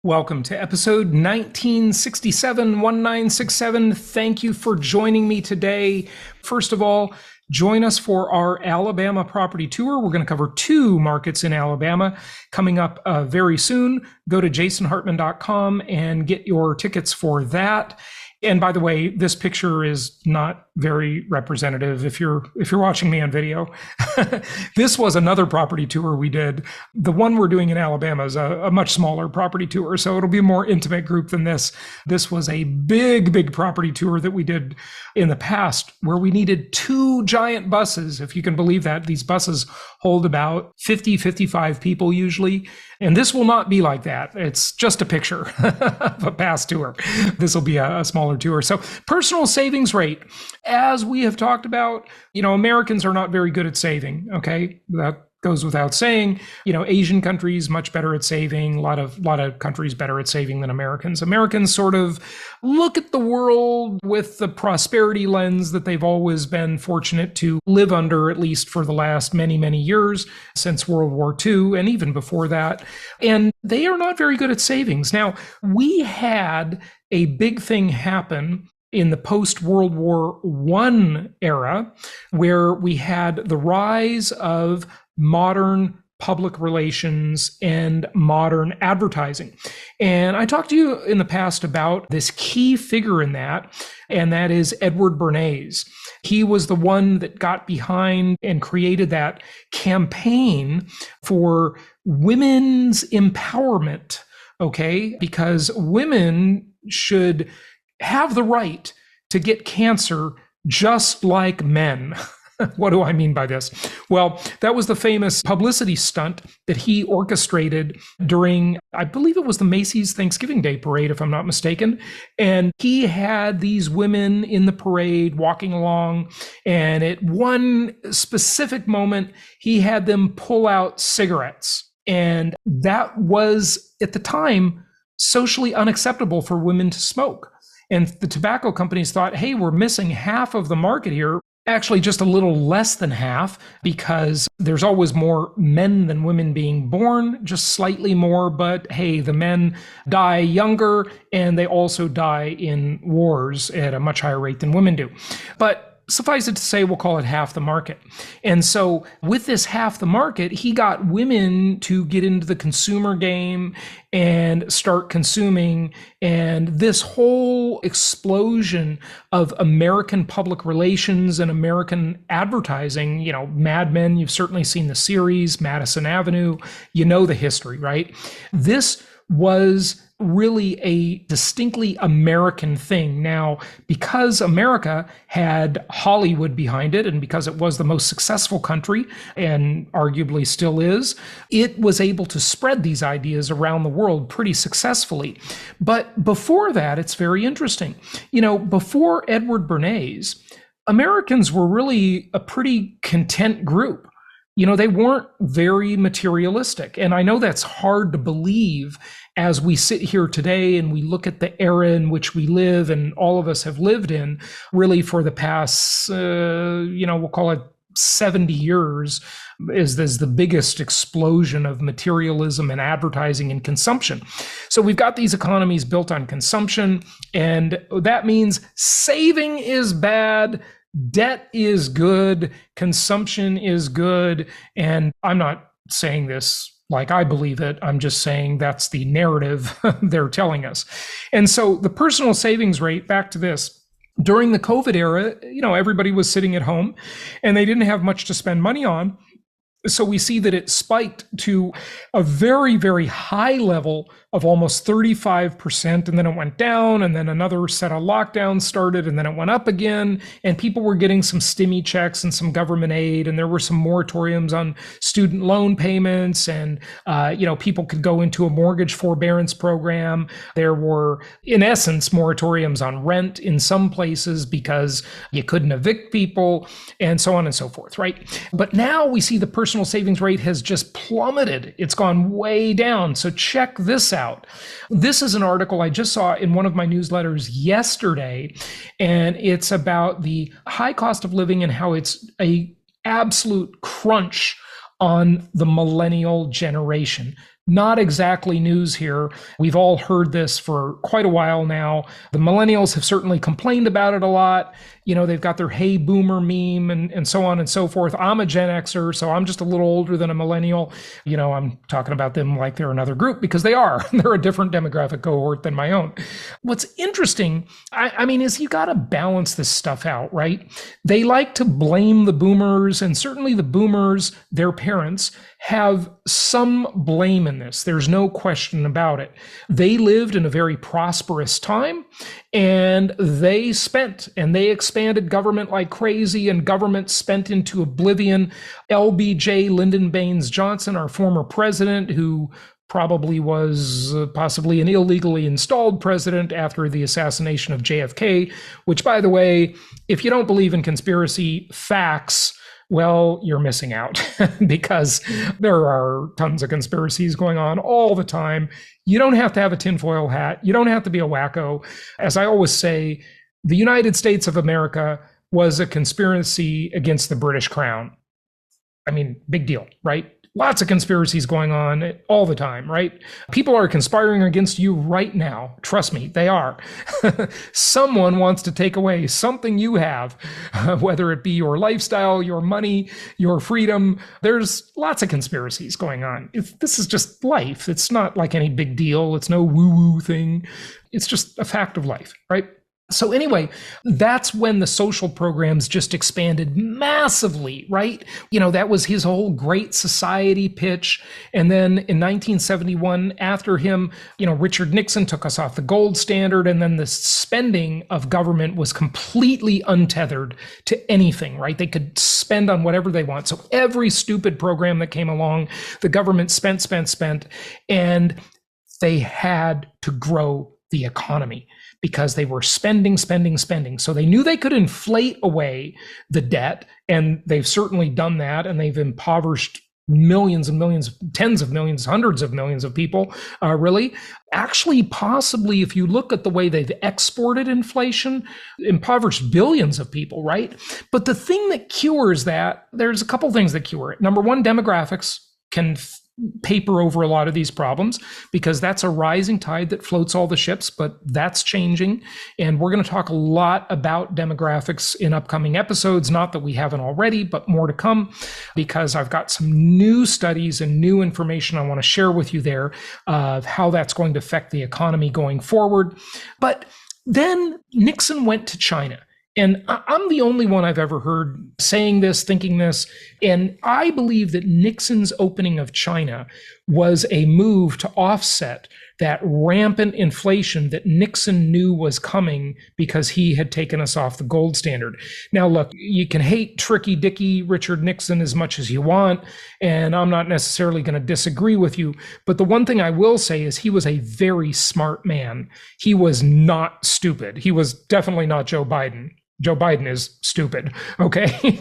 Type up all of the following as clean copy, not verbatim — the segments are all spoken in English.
Welcome to episode 1967. Thank you for joining me today. First of all, join us for our Alabama property tour. We're going to cover two markets in Alabama coming up very soon. Go to jasonhartman.com and get your tickets for that. And by the way, this picture is not very representative if you're watching me on video. This was another property tour we did. The one we're doing in Alabama is a much smaller property tour, so it'll be a more intimate group than this. This was a big property tour that we did in the past where we needed two giant buses, if you can believe that. These buses hold about 55 people usually. And this will not be like that. It's just a picture of a past tour. This will be a smaller tour. So personal savings rate, as we have talked about, Americans are not very good at saving. Okay. That goes without saying. Asian countries much better at saving. A lot of countries better at saving than Americans. Americans sort of look at the world with the prosperity lens that they've always been fortunate to live under, at least for the last many years since World War II and even before that. And they are not very good at savings. Now, we had a big thing happen in the post-World War I era, where we had the rise of modern public relations and modern advertising. And I talked to you in the past about this key figure in that, and that is Edward Bernays. He was the one that got behind and created that campaign for women's empowerment, okay? Because women should have the right to get cancer just like men. What do I mean by this? Well, that was the famous publicity stunt that he orchestrated during, I believe it was the Macy's Thanksgiving Day parade, if I'm not mistaken. And he had these women in the parade walking along, and at one specific moment, he had them pull out cigarettes. And that was, at the time, socially unacceptable for women to smoke. And the tobacco companies thought, hey, we're missing half of the market here. Actually, just a little less than half, because there's always more men than women being born, just slightly more. But hey, the men die younger and they also die in wars at a much higher rate than women do. But suffice it to say, we'll call it half the market. And so with this half the market, he got women to get into the consumer game and start consuming. And this whole explosion of American public relations and American advertising, Mad Men, you've certainly seen the series, Madison Avenue, the history, right? This was really a distinctly American thing. Now, because America had Hollywood behind it, and because it was the most successful country, and arguably still is, it was able to spread these ideas around the world pretty successfully. But before that, it's very interesting. Before Edward Bernays, Americans were really a pretty content group. They weren't very materialistic. And I know that's hard to believe as we sit here today and we look at the era in which we live and all of us have lived in really for the past, we'll call it 70 years is the biggest explosion of materialism and advertising and consumption. So we've got these economies built on consumption, and that means saving is bad. Debt is good, consumption is good, and I'm not saying this like I believe it. I'm just saying that's the narrative they're telling us. And so the personal savings rate, back to this, during the COVID era, everybody was sitting at home and they didn't have much to spend money on. So we see that it spiked to a very high level of almost 35%, and then it went down, and then another set of lockdowns started, and then it went up again, and people were getting some stimmy checks and some government aid, and there were some moratoriums on student loan payments, and people could go into a mortgage forbearance program. There were, in essence, moratoriums on rent in some places because you couldn't evict people, and so on and so forth, right? But now we see the personal savings rate has just plummeted. It's gone way down. So check this out. This is an article I just saw in one of my newsletters yesterday, and it's about the high cost of living and how it's a absolute crunch on the millennial generation. Not exactly news here. We've all heard this for quite a while now. The millennials have certainly complained about it a lot. They've got their hey boomer meme and so on and so forth. I'm a Gen Xer, so I'm just a little older than a millennial. I'm talking about them like they're another group because they are. They're a different demographic cohort than my own. What's interesting, I mean, is you got to balance this stuff out, right? They like to blame the boomers, and certainly the boomers, their parents, have some blame in this. There's no question about it. They lived in a very prosperous time, and they spent and they expanded government like crazy, and government spent into oblivion. LBJ Lyndon Baines Johnson, our former president, who probably was possibly an illegally installed president after the assassination of JFK, which, by the way, if you don't believe in conspiracy facts, well, you're missing out because there are tons of conspiracies going on all the time. You don't have to have a tinfoil hat. You don't have to be a wacko. As I always say, the United States of America was a conspiracy against the British Crown. I mean, big deal, right? Lots of conspiracies going on all the time, right? People are conspiring against you right now. Trust me, they are. Someone wants to take away something you have, whether it be your lifestyle, your money, your freedom. There's lots of conspiracies going on. This is just life. It's not like any big deal. It's no woo-woo thing. It's just a fact of life, right? So anyway, that's when the social programs just expanded massively, right? That was his whole Great Society pitch. And then in 1971, after him, Richard Nixon took us off the gold standard. And then the spending of government was completely untethered to anything, right? They could spend on whatever they want. So every stupid program that came along, the government spent, and they had to grow the economy, because they were spending. So they knew they could inflate away the debt, and they've certainly done that, and they've impoverished millions and millions, tens of millions, hundreds of millions of people, really. Actually, possibly, if you look at the way they've exported inflation, impoverished billions of people, right? But the thing that cures that, there's a couple things that cure it. Number one, demographics can paper over a lot of these problems, because that's a rising tide that floats all the ships, but that's changing. And we're going to talk a lot about demographics in upcoming episodes, not that we haven't already, but more to come, because I've got some new studies and new information I want to share with you there of how that's going to affect the economy going forward. But then Nixon went to China. And I'm the only one I've ever heard saying this, thinking this. And I believe that Nixon's opening of China was a move to offset that rampant inflation that Nixon knew was coming because he had taken us off the gold standard. Now, look, you can hate Tricky Dicky Richard Nixon as much as you want, and I'm not necessarily going to disagree with you. But the one thing I will say is he was a very smart man. He was not stupid. He was definitely not Joe Biden. Joe Biden is stupid, okay?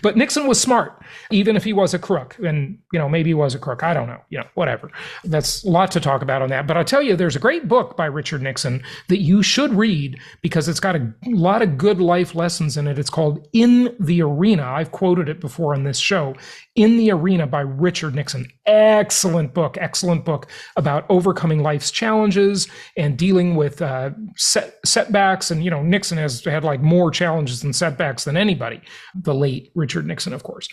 But Nixon was smart, even if he was a crook. And, maybe he was a crook. I don't know, whatever. That's a lot to talk about on that. But I'll tell you, there's a great book by Richard Nixon that you should read, because it's got a lot of good life lessons in it. It's called In the Arena. I've quoted it before on this show. In the Arena by Richard Nixon. Excellent book about overcoming life's challenges and dealing with setbacks. And, Nixon has had like more challenges and setbacks than anybody. The late Richard Nixon, of course.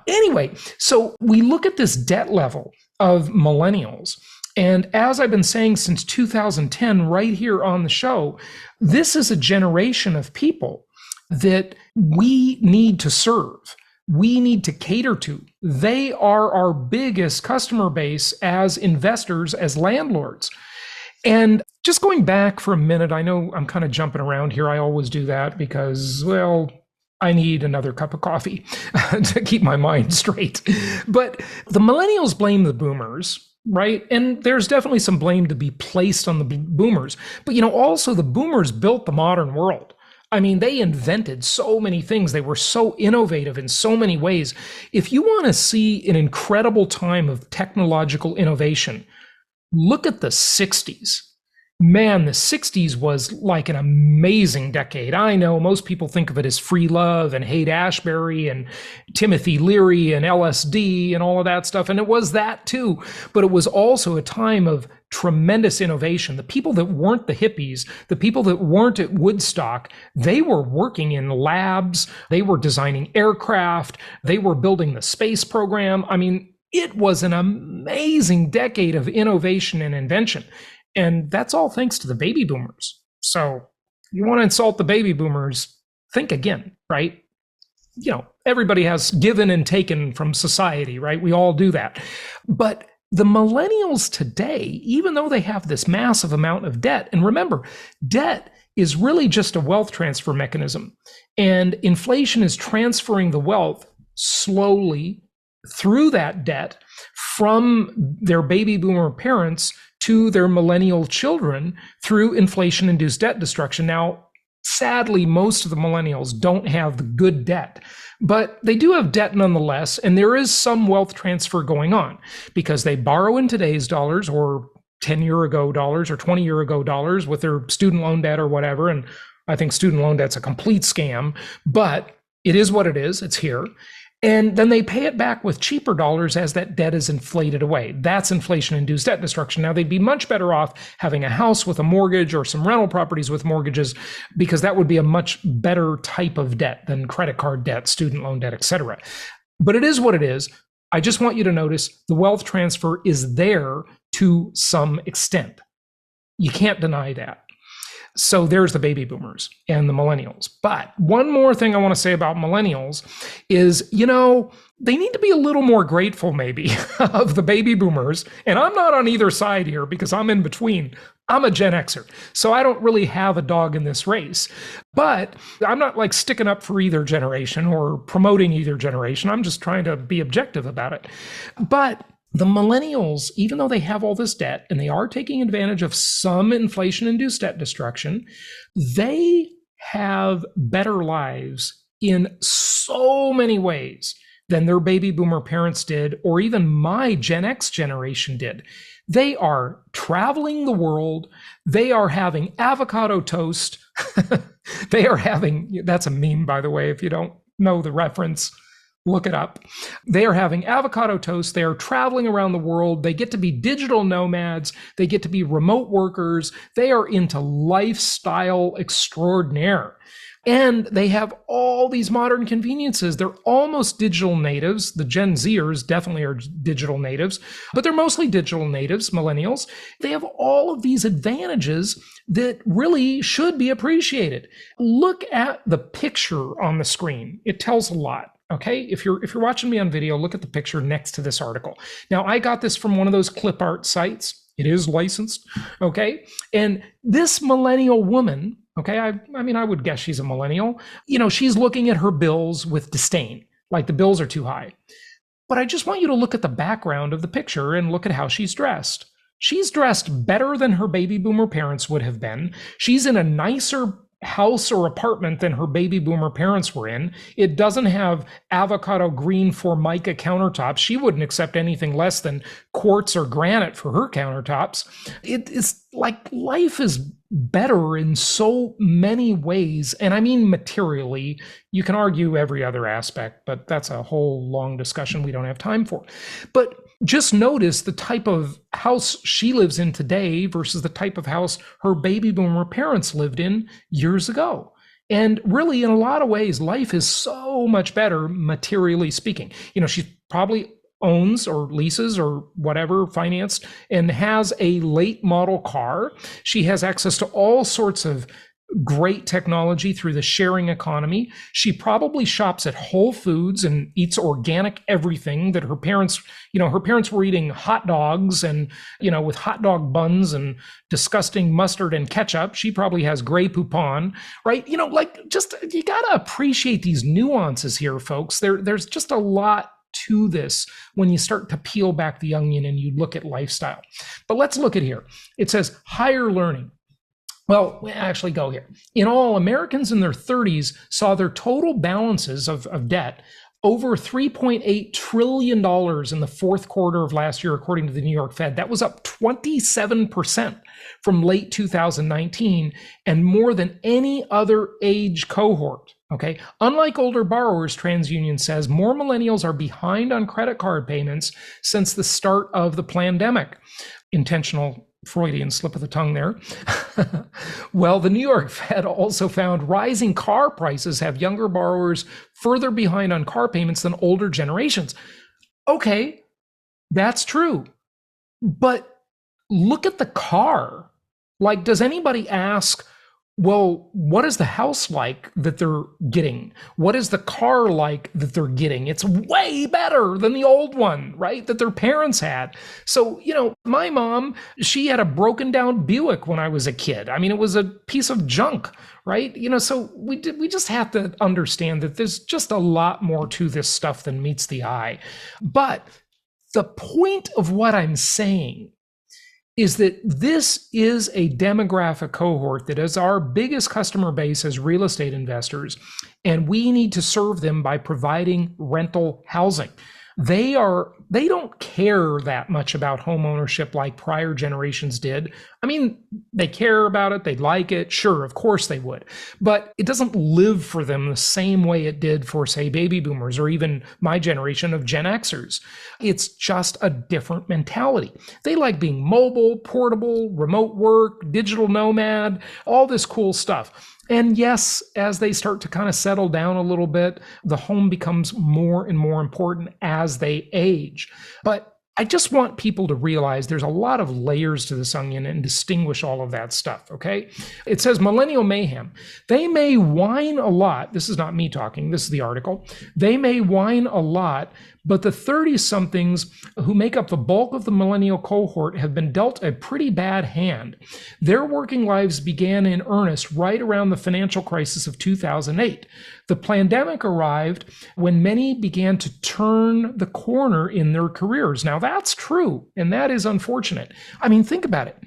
Anyway, so we look at this debt level of millennials. And as I've been saying since 2010, right here on the show, this is a generation of people that we need to serve. We need to cater to. They are our biggest customer base as investors, as landlords. And just going back for a minute, I know I'm kind of jumping around here. I always do that because, well, I need another cup of coffee to keep my mind straight. But the millennials blame the boomers, right? And there's definitely some blame to be placed on the boomers. But, also the boomers built the modern world. I mean, they invented so many things. They were so innovative in so many ways. If you want to see an incredible time of technological innovation, look at the 60s. Man, the 60s was like an amazing decade. I know most people think of it as free love and Haight-Ashbury and Timothy Leary and LSD and all of that stuff. And it was that too. But it was also a time of tremendous innovation. The people that weren't the hippies, the people that weren't at Woodstock, they were working in labs. They were designing aircraft. They were building the space program. I mean, it was an amazing decade of innovation and invention. And that's all thanks to the baby boomers. So you want to insult the baby boomers, think again, right? Everybody has given and taken from society, right? We all do that. But the millennials today, even though they have this massive amount of debt, and remember, debt is really just a wealth transfer mechanism. And inflation is transferring the wealth slowly through that debt from their baby boomer parents to their millennial children through inflation-induced debt destruction. Now, sadly, most of the millennials don't have the good debt, but they do have debt nonetheless, and there is some wealth transfer going on because they borrow in today's dollars or 10-year-ago dollars or 20-year-ago dollars with their student loan debt or whatever, and I think student loan debt's a complete scam, but it is what it is. It's here. And then they pay it back with cheaper dollars as that debt is inflated away. That's inflation-induced debt destruction. Now, they'd be much better off having a house with a mortgage or some rental properties with mortgages, because that would be a much better type of debt than credit card debt, student loan debt, etc. But it is what it is. I just want you to notice the wealth transfer is there to some extent. You can't deny that. So there's the baby boomers and the millennials. But one more thing I want to say about millennials is, they need to be a little more grateful maybe of the baby boomers. And I'm not on either side here because I'm in between. I'm a Gen Xer, so I don't really have a dog in this race. But I'm not like sticking up for either generation or promoting either generation. I'm just trying to be objective about it. But the millennials, even though they have all this debt and they are taking advantage of some inflation-induced debt destruction, they have better lives in so many ways than their baby boomer parents did, or even my Gen X generation did. They are traveling the world. They are having avocado toast. They are having, that's a meme, by the way, if you don't know the reference. Look it up. They are having avocado toast. They are traveling around the world. They get to be digital nomads. They get to be remote workers. They are into lifestyle extraordinaire. And they have all these modern conveniences. They're almost digital natives. The Gen Zers definitely are digital natives, but they're mostly digital natives, millennials. They have all of these advantages that really should be appreciated. Look at the picture on the screen. It tells a lot. Okay, if you're watching me on video, look at the picture next to this article. Now, I got this from one of those clip art sites. It is licensed, okay? And this millennial woman, okay, I would guess she's a millennial. She's looking at her bills with disdain, like the bills are too high. But I just want you to look at the background of the picture and look at how she's dressed. She's dressed better than her baby boomer parents would have been. She's in a nicer house or apartment than her baby boomer parents were in. It doesn't have avocado green Formica countertops. She wouldn't accept anything less than quartz or granite for her countertops. It's like life is better in so many ways. And I mean materially. You can argue every other aspect, but that's a whole long discussion we don't have time for. But just notice the type of house she lives in today versus the type of house her baby boomer parents lived in years ago. And really, in a lot of ways, life is so much better, materially speaking. She probably owns or leases or whatever, financed, and has a late model car. She has access to all sorts of great technology through the sharing economy. She probably shops at Whole Foods and eats organic everything that her parents were eating hot dogs and, with hot dog buns and disgusting mustard and ketchup. She probably has Grey Poupon, right? You got to appreciate these nuances here, folks. There's just a lot to this when you start to peel back the onion and you look at lifestyle. But let's look at here. It says higher learning. Well, we actually go here. In all, Americans in their 30s saw their total balances of debt over $3.8 trillion in the fourth quarter of last year, according to the New York Fed. That was up 27% from late 2019 and more than any other age cohort. Okay. Unlike older borrowers, TransUnion says, more millennials are behind on credit card payments since the start of the pandemic. Intentional Freudian slip of the tongue there. Well, the New York Fed also found rising car prices have younger borrowers further behind on car payments than older generations. Okay, that's true. But look at the car. Like, does anybody ask, well, what is the house like that they're getting? What is the car like that they're getting? It's way better than the old one, right? That their parents had. So, my mom, she had a broken down Buick when I was a kid. I mean, it was a piece of junk, right? So we just have to understand that there's just a lot more to this stuff than meets the eye. But the point of what I'm saying is that this is a demographic cohort that is our biggest customer base as real estate investors, and we need to serve them by providing rental housing. They don't care that much about home ownership like prior generations did. I mean, they care about it, they'd like it, sure, of course they would. But it doesn't live for them the same way it did for, say, baby boomers or even my generation of Gen Xers. It's just a different mentality. They like being mobile, portable, remote work, digital nomad, all this cool stuff. And yes, as they start to kind of settle down a little bit, the home becomes more and more important as they age. But I just want people to realize there's a lot of layers to this onion and distinguish all of that stuff, okay? It says millennial mayhem. They may whine a lot. This is not me talking. This is the article. They may whine a lot, but the 30-somethings who make up the bulk of the millennial cohort have been dealt a pretty bad hand. Their working lives began in earnest right around the financial crisis of 2008. The pandemic arrived when many began to turn the corner in their careers. Now, that's true, and that is unfortunate. I mean, think about it.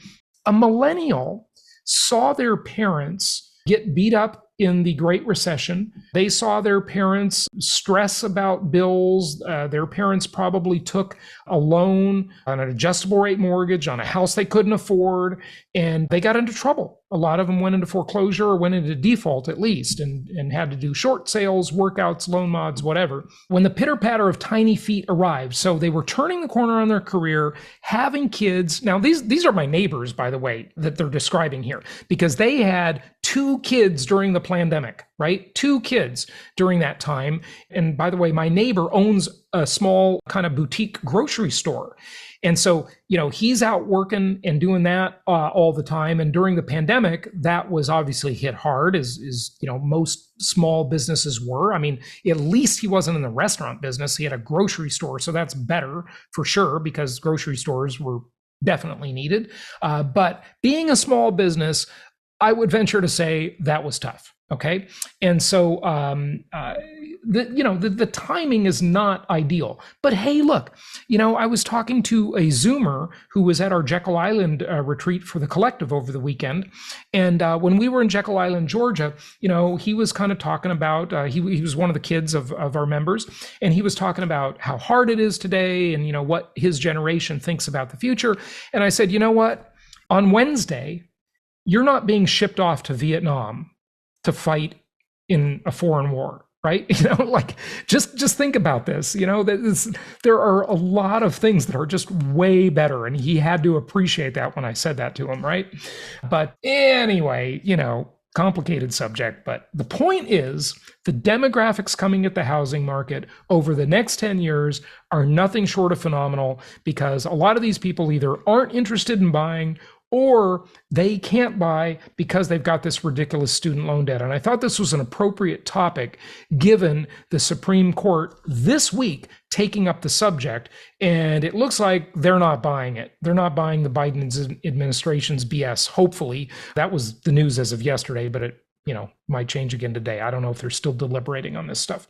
A millennial saw their parents get beat up in the Great Recession. They saw their parents stress about bills. Their parents probably took a loan on an adjustable rate mortgage on a house they couldn't afford, and they got into trouble. A lot of them went into foreclosure or went into default at least and had to do short sales, workouts, loan mods, whatever. When the pitter patter of tiny feet arrived, so they were turning the corner on their career, having kids. Now, these are my neighbors, by the way, that they're describing here, because they had 2 kids during the pandemic, right? 2 kids during that time. And by the way, my neighbor owns a small kind of boutique grocery store. And so, he's out working and doing that all the time. And during the pandemic, that was obviously hit hard, as most small businesses were. I mean, at least he wasn't in the restaurant business. He had a grocery store. So that's better for sure, because grocery stores were definitely needed. But being a small business, I would venture to say that was tough. Okay. And so, the timing is not ideal. But hey, look, I was talking to a Zoomer who was at our Jekyll Island retreat for the collective over the weekend. And when we were in Jekyll Island, Georgia, he was kind of talking about, he was one of the kids of our members, and he was talking about how hard it is today and, what his generation thinks about the future. And I said, you know what? On Wednesday, you're not being shipped off to Vietnam to fight in a foreign war, right? Just think about this. There are a lot of things that are just way better, and he had to appreciate that when I said that to him, right? But anyway, complicated subject. But the point is, the demographics coming at the housing market over the next 10 years are nothing short of phenomenal, because a lot of these people either aren't interested in buying, or they can't buy because they've got this ridiculous student loan debt. And I thought this was an appropriate topic given the Supreme Court this week taking up the subject. And it looks like they're not buying it. They're not buying the Biden administration's BS. Hopefully, that was the news as of yesterday, but it might change again today. I don't know if they're still deliberating on this stuff.